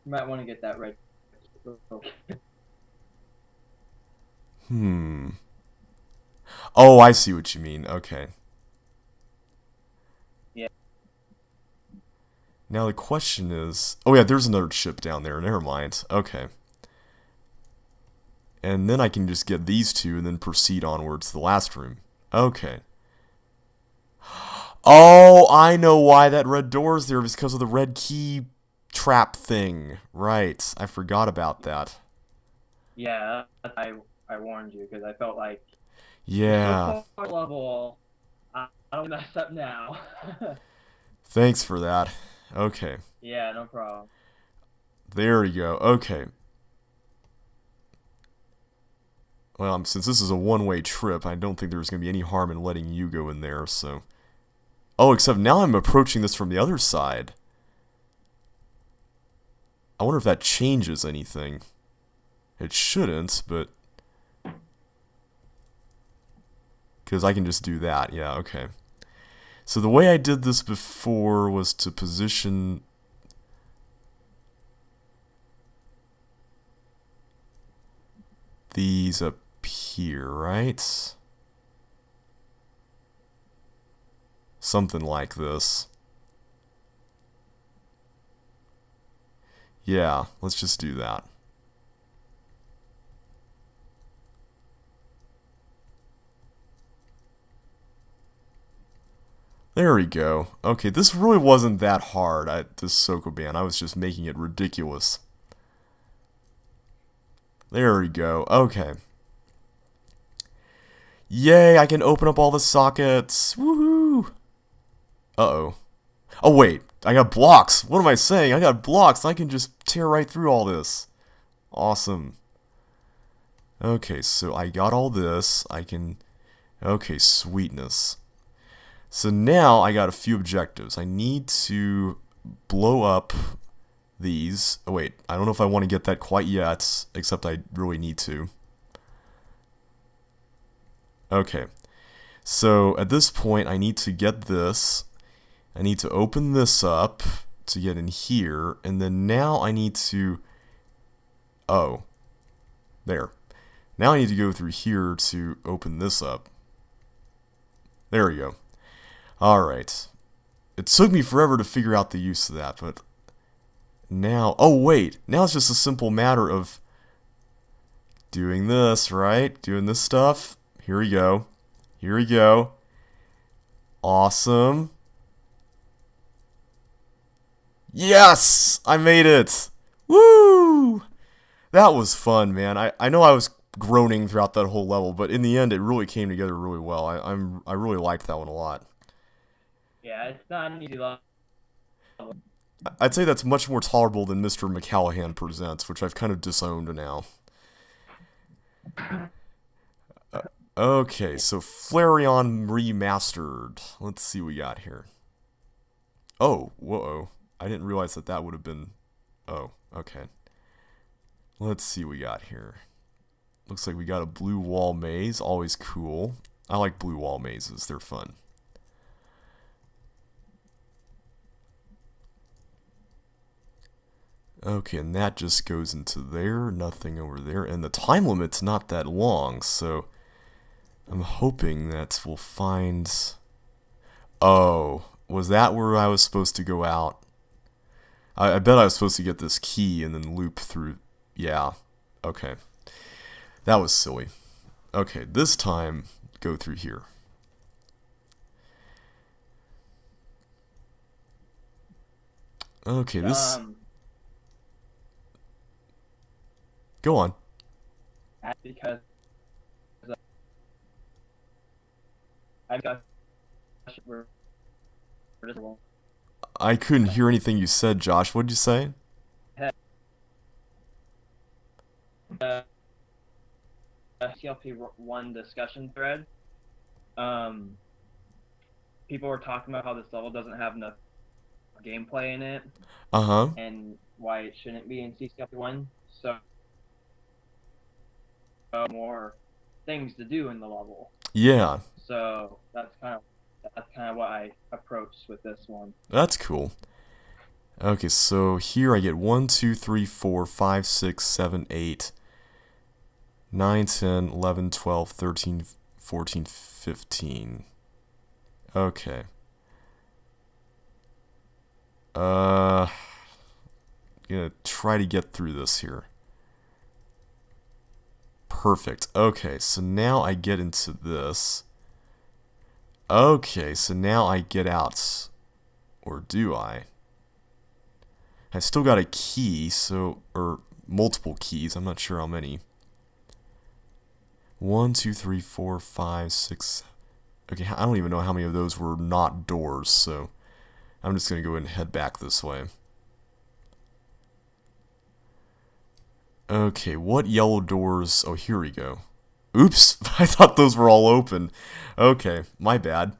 You might want to get that right. Oh, I see what you mean. Okay. Yeah. Now the question is... Oh yeah, there's another chip down there. Never mind. Okay. And then I can just get these two and then proceed onwards to the last room. Okay. Oh, I know why that red door is there. It's because of the red key trap thing. Right. I forgot about that. Yeah, I warned you because I felt like you're Yeah. so far level. I don't mess up now. Thanks for that. Okay. Yeah, no problem. There we go. Okay. Well, since this is a one-way trip, I don't think there's going to be any harm in letting you go in there, so... Oh, except now I'm approaching this from the other side. I wonder if that changes anything. It shouldn't, but... Because I can just do that. Yeah, okay. So the way I did this before was to position... these up here, right? Something like this. Yeah, let's just do that. There we go. Okay, this really wasn't that hard, this Sokoban. I was just making it ridiculous. There we go. Okay. Yay, I can open up all the sockets. Woohoo! Uh-oh. Oh, wait. I got blocks. What am I saying? I got blocks. I can just tear right through all this. Awesome. Okay, so I got all this. I can... Okay, sweetness. So now I got a few objectives. I need to blow up these. Oh, wait. I don't know if I want to get that quite yet, except I really need to. Okay. So at this point, I need to get this. I need to open this up to get in here. And then now I need to... Oh. There. Now I need to go through here to open this up. There we go. Alright. It took me forever to figure out the use of that, but... Now... Oh, wait. Now it's just a simple matter of... doing this, right? Doing this stuff. Here we go. Here we go. Awesome. Yes! I made it! Woo! That was fun, man. I know I was groaning throughout that whole level, but in the end, it really came together really well. I really liked that one a lot. Yeah, it's not an easy level. I'd say that's much more tolerable than Mr. McCallahan Presents, which I've kind of disowned now. Okay, so Flareon Remastered. Let's see what we got here. Oh, whoa. I didn't realize that that would have been... Oh, okay. Let's see what we got here. Looks like we got a blue wall maze. Always cool. I like blue wall mazes. They're fun. Okay, and that just goes into there. Nothing over there. And the time limit's not that long, so... I'm hoping that we'll find... Oh, was that where I was supposed to go out? I bet I was supposed to get this key and then loop through... Yeah, okay. That was silly. Okay, this time, go through here. Okay, this... Go on. Because I've got... I couldn't hear anything you said, Josh. What did you say? CLP1 discussion thread. People were talking about how this level doesn't have enough gameplay in it. Uh-huh. And why it shouldn't be in CCLP1. So more things to do in the level. Yeah. So that's kind of what I approached with this one. That's cool. Okay, so here I get 1, 2, 3, 4, 5, 6, 7, 8, 9, 10, 11, 12, 13, 14, 15. Okay. Gonna try to get through this here. Perfect. Okay, so now I get into this. Okay, so now I get out. Or do I? I still got a key, so... Or multiple keys, I'm not sure how many. 1, 2, 3, 4, 5, 6... Okay, I don't even know how many of those were not doors, so... I'm just going to go ahead and head back this way. Okay, what yellow doors... Oh, here we go. Oops, I thought those were all open. Okay, my bad.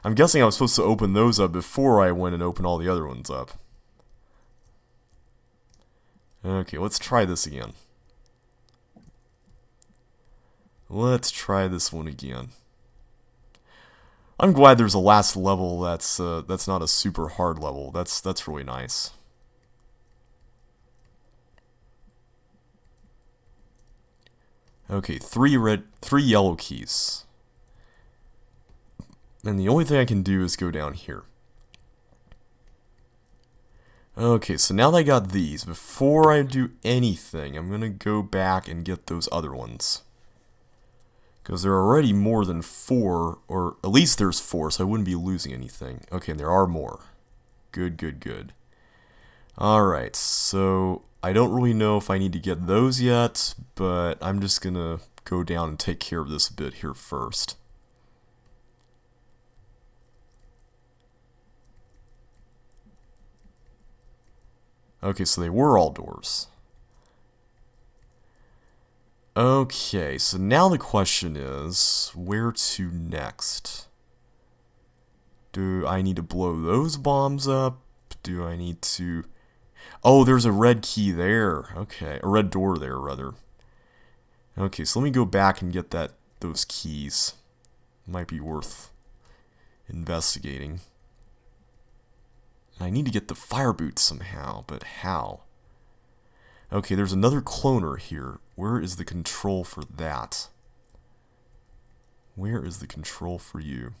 I'm guessing I was supposed to open those up before I went and opened all the other ones up. Okay, let's try this again. Let's try this one again. I'm glad there's a last level that's not a super hard level. That's really nice. Okay, three yellow keys. And the only thing I can do is go down here. Okay, so now that I got these, before I do anything, I'm gonna go back and get those other ones. Because there are already more than 4, or at least there's 4, so I wouldn't be losing anything. Okay, and there are more. Good, good, good. Alright, so I don't really know if I need to get those yet, but I'm just gonna go down and take care of this bit here first. Okay, so they were all doors. Okay, so now the question is, where to next? Do I need to blow those bombs up? Do I need to... Oh, there's a red key there. Okay, a red door there, rather. Okay, so let me go back and get those keys. Might be worth investigating. I need to get the fire boots somehow, but how? Okay, there's another cloner here. Where is the control for that? Where is the control for you?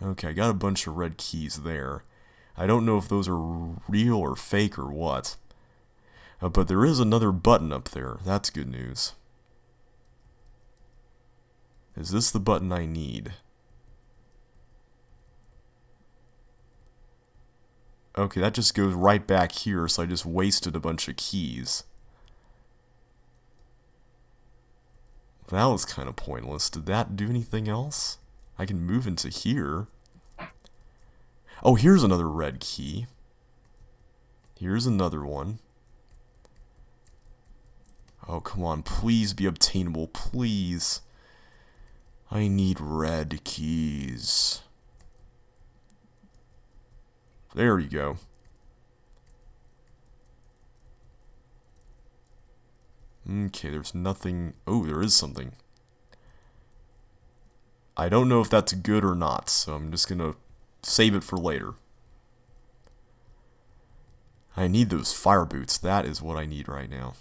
Okay, I got a bunch of red keys there. I don't know if those are real or fake or what. But there is another button up there. That's good news. Is this the button I need? Okay, that just goes right back here, so I just wasted a bunch of keys. That was kind of pointless. Did that do anything else? I can move into here. Oh, here's another red key. Here's another one. Oh, come on. Please be obtainable. Please. I need red keys. There you go. Okay, there's nothing... Oh, there is something. I don't know if that's good or not, so I'm just gonna save it for later. I need those fire boots. That is what I need right now.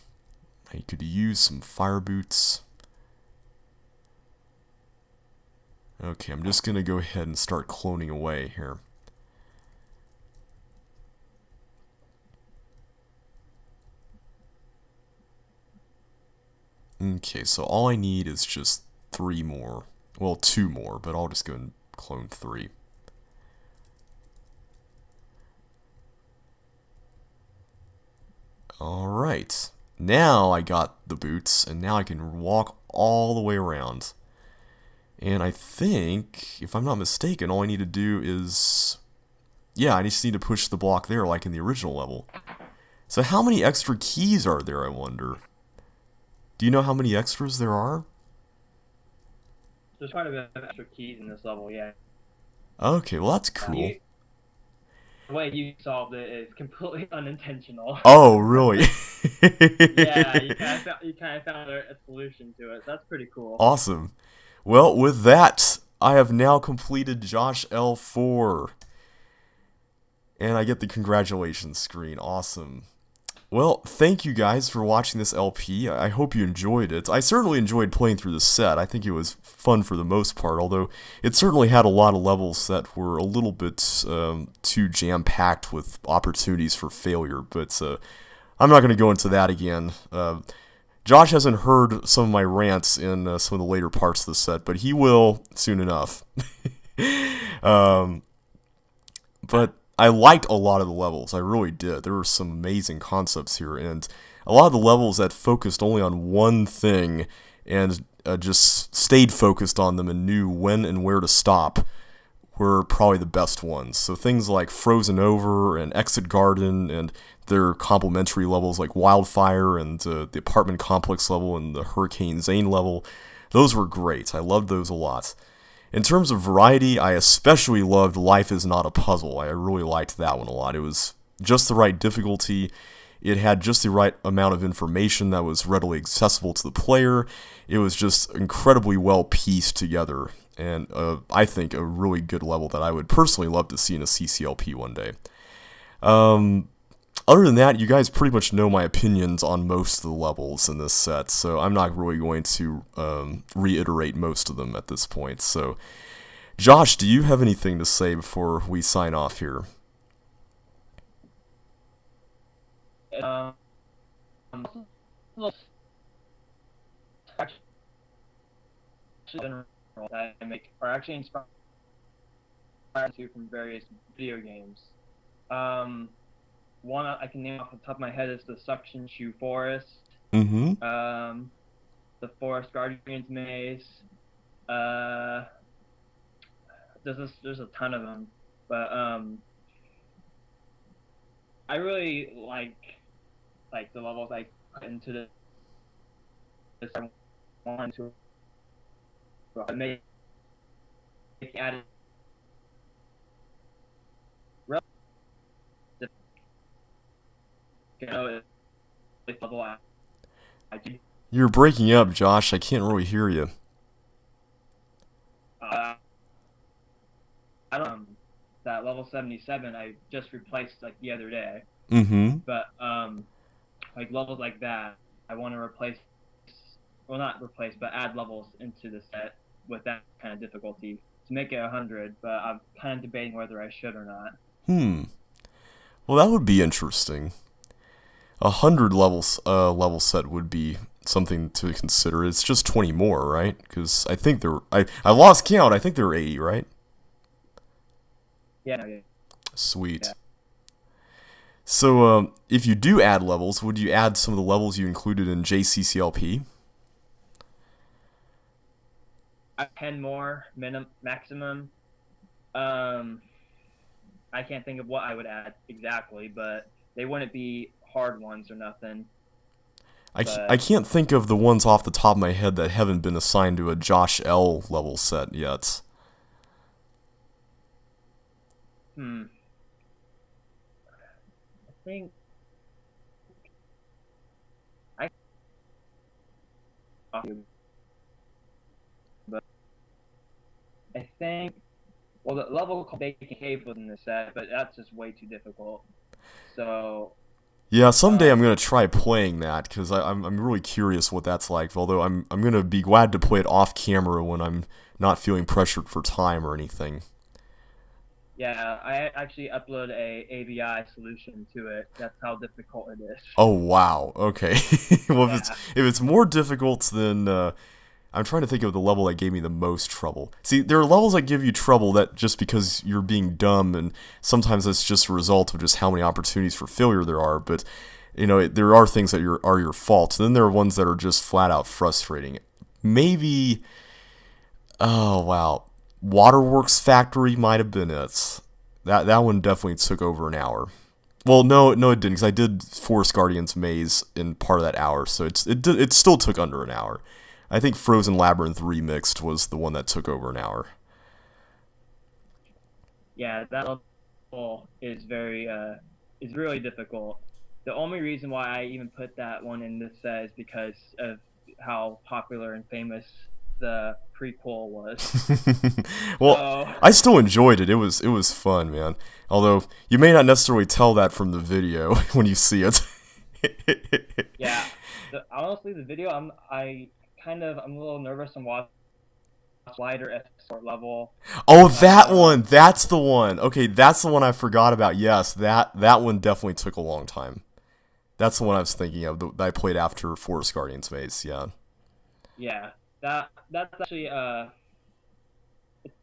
I could use some fire boots. Okay, I'm just gonna go ahead and start cloning away here. Okay, so all I need is just 3 more. Well, 2 more, but I'll just go and clone 3. Alright. Now I got the boots, and now I can walk all the way around. And I think, if I'm not mistaken, all I need to do is... Yeah, I just need to push the block there like in the original level. So how many extra keys are there, I wonder? Do you know how many extras there are? There's quite a bit of extra keys in this level, yeah. Okay, well that's cool. The way you solved it is completely unintentional. Oh, really? Yeah, you kind of found a solution to it. That's pretty cool. Awesome. Well, with that, I have now completed JoshL4. And I get the congratulations screen. Awesome. Well, thank you guys for watching this LP. I hope you enjoyed it. I certainly enjoyed playing through the set. I think it was fun for the most part, although it certainly had a lot of levels that were a little bit too jam-packed with opportunities for failure. But I'm not going to go into that again. Josh hasn't heard some of my rants in some of the later parts of the set, but he will soon enough. um, but I liked a lot of the levels. I really did. There were some amazing concepts here, and a lot of the levels that focused only on one thing and just stayed focused on them and knew when and where to stop were probably the best ones. So things like Frozen Over and Exit Garden and their complementary levels like Wildfire and the apartment complex level and the Hurricane Zane level, those were great. I loved those a lot. In terms of variety, I especially loved Life is Not a Puzzle. I really liked that one a lot. It was just the right difficulty. It had just the right amount of information that was readily accessible to the player. It was just incredibly well pieced together. And I think a really good level that I would personally love to see in a CCLP one day. Other than that, you guys pretty much know my opinions on most of the levels in this set, so I'm not really going to reiterate most of them at this point. So, Josh, do you have anything to say before we sign off here? That I make are actually inspired to from various video games. One I can name off the top of my head is the Suction Shoe Forest. Mm-hmm. The Forest Guardians Maze. There's a ton of them, but I really like the levels I put into this. I wanted to make added level. You're breaking up, Josh. I can't really hear you. I don't. That level 77 I just replaced like the other day. Mm-hmm. But like levels like that, I want to replace. Well, not replace, but add levels into the set with that kind of difficulty to make it 100. But I'm kind of debating whether I should or not. Well, that would be interesting. 100 level set would be something to consider. It's just 20 more, right? Because I think I lost count. I think there were 80, right? Yeah. Sweet. Yeah. So, if you do add levels, would you add some of the levels you included in JCCLP? 10 more maximum. I can't think of what I would add exactly, but they wouldn't be hard ones or nothing. I can't think of the ones off the top of my head that haven't been assigned to a JoshL level set yet. I think well, the level called Bacon Cave was in the set, but that's just way too difficult. So yeah, someday I'm gonna try playing that because I'm really curious what that's like. Although I'm gonna be glad to play it off camera when I'm not feeling pressured for time or anything. Yeah, I actually upload a AVI solution to it. That's how difficult it is. Oh wow. Okay. Well, Yeah. if it's more difficult than I'm trying to think of the level that gave me the most trouble. See, there are levels that give you trouble that just because you're being dumb, and sometimes that's just a result of just how many opportunities for failure there are. But you know, there are things that are your fault. Then there are ones that are just flat out frustrating. Maybe, oh wow, Waterworks Factory might have been it. That one definitely took over an hour. Well, no, it didn't, because I did Forest Guardians Maze in part of that hour, so it still took under an hour. I think Frozen Labyrinth Remixed was the one that took over an hour. Yeah, that level is is really difficult. The only reason why I even put that one in this set is because of how popular and famous the prequel was. Well, so, I still enjoyed it. It was fun, man. Although you may not necessarily tell that from the video when you see it. yeah, honestly, the video I'm a little nervous and watch lighter escort level. Oh, that one. That's the one. Okay, that's the one I forgot about. Yes, that one definitely took a long time. That's the one I was thinking of. That I played after Forest Guardians Maze. Yeah. Yeah, that's actually it's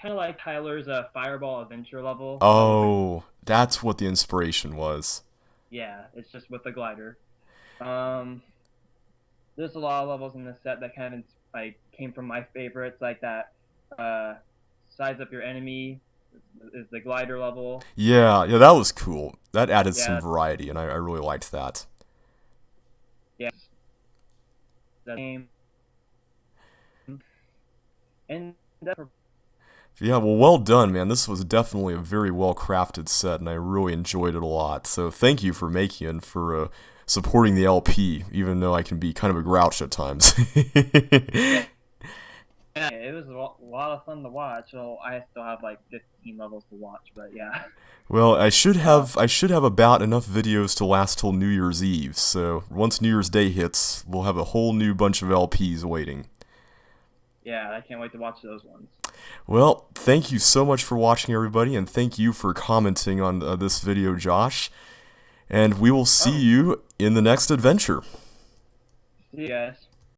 kind of like Tyler's Fireball Adventure level 3. Oh, that's what the inspiration was. Yeah, it's just with the glider. Um, there's a lot of levels in this set that kind of like came from my favorites, like that uh, size up your enemy is the glider level. Yeah, yeah, that was cool. That added some Yeah, variety, and I really liked that. yeah, that game. And that, Yeah, well done, man. This was definitely a very well-crafted set, and I really enjoyed it a lot. So thank you for making it and for supporting the LP, even though I can be kind of a grouch at times. yeah, yeah, it was a lot of fun to watch. So I still have like 15 levels to watch, but yeah. Well, Uh, I should have about enough videos to last till New Year's Eve. So once New Year's Day hits, we'll have a whole new bunch of LPs waiting. yeah, I can't wait to watch those ones. Well, thank you so much for watching, everybody, and thank you for commenting on this video, Josh. And we will see Oh, you in the next adventure. see you guys.